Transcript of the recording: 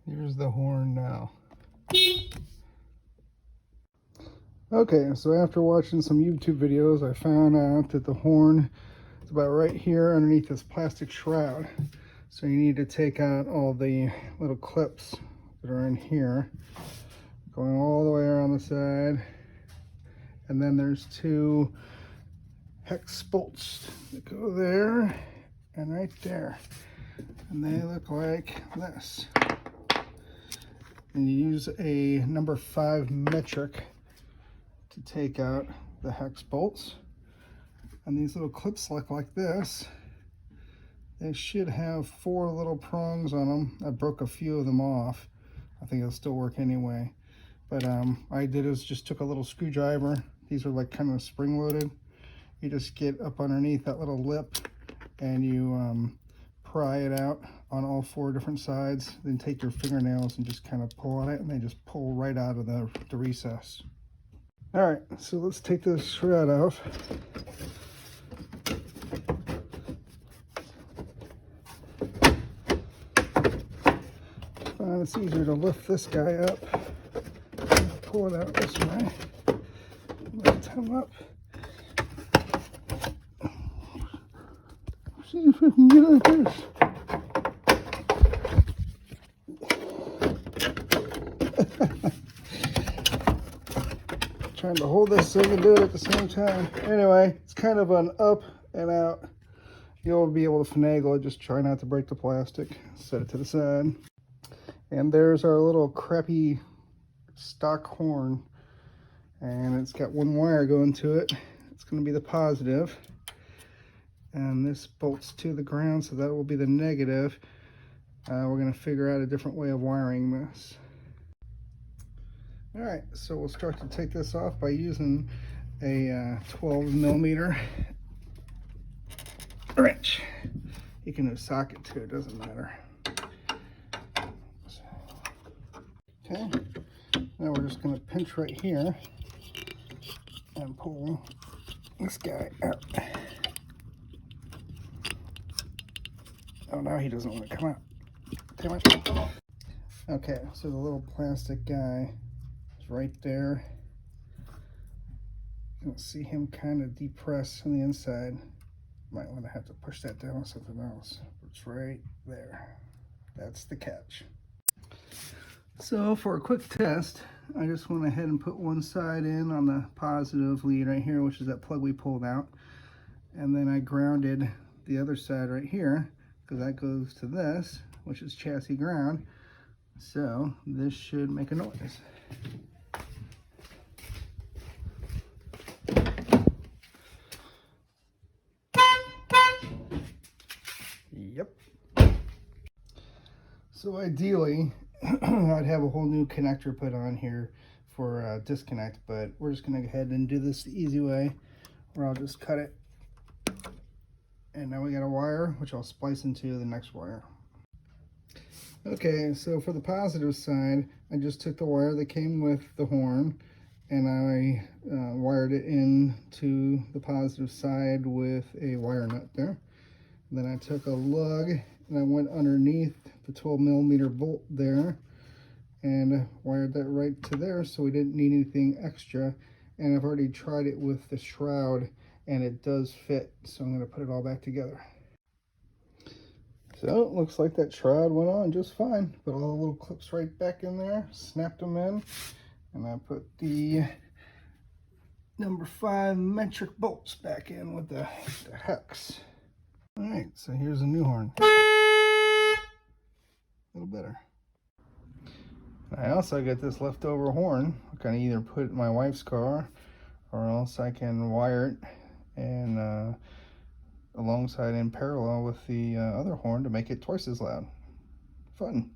Here's the horn now. Okay, so after watching some YouTube videos, I found out that the horn is about right here underneath this plastic shroud. So you need to take out all the little clips that are in here, going all the way around the side. And then there's two hex bolts that go there and right there. And they look like this. And you use a number 5 metric to take out the hex bolts. And these little clips look like this. They should have 4 little prongs on them. I broke a few of them off. I think it'll still work anyway. But I did is just took a little screwdriver. These are like kind of spring loaded. You just get up underneath that little lip and you pry it out on all 4 different sides. Then take your fingernails and just kind of pull on it, and they just pull right out of the recess. All right, so let's take this shroud off. Find it's easier to lift this guy up. Pull it out this way. Lift him up. See if we can get it like this. Trying to hold this so you can do it at the same time. Anyway, it's kind of an up and out. You'll be able to finagle it. Just try not to break the plastic. Set it to the side. And there's our little crappy stock horn. And it's got 1 wire going to it. It's going to be the positive. And this bolts to the ground, so that will be the negative. We're going to figure out a different way of wiring this. Alright, so we'll start to take this off by using a 12mm wrench. You can do a socket too, it doesn't matter. Okay, now we're just going to pinch right here and pull this guy out. Oh, now he doesn't want to come out. Damn it. Okay, so the little plastic guy is right there. You can see him kind of depressed on the inside. Might want to have to push that down with something else. It's right there. That's the catch. So for a quick test, I just went ahead and put one side in on the positive lead right here, which is that plug we pulled out. And then I grounded the other side right here, because that goes to this, which is chassis ground. So this should make a noise. Yep. So ideally, I'd have a whole new connector put on here for disconnect, but we're just gonna go ahead and do this the easy way, where I'll just cut it. And now we got a wire, which I'll splice into the next wire. Okay, so for the positive side, I just took the wire that came with the horn and I wired it into the positive side with a wire nut there. And then I took a lug and I went underneath the 12mm bolt there and wired that right to there, so we didn't need anything extra. And I've already tried it with the shroud and it does fit, so I'm going to put it all back together. So it looks like that shroud went on just fine. Put all the little clips right back in there, snapped them in, and I put the number 5 metric bolts back in with the hex. All right, so here's a new horn. A little better. I also got this leftover horn. I can either put it in my wife's car, or else I can wire it and alongside in parallel with the other horn to make it twice as loud. Fun.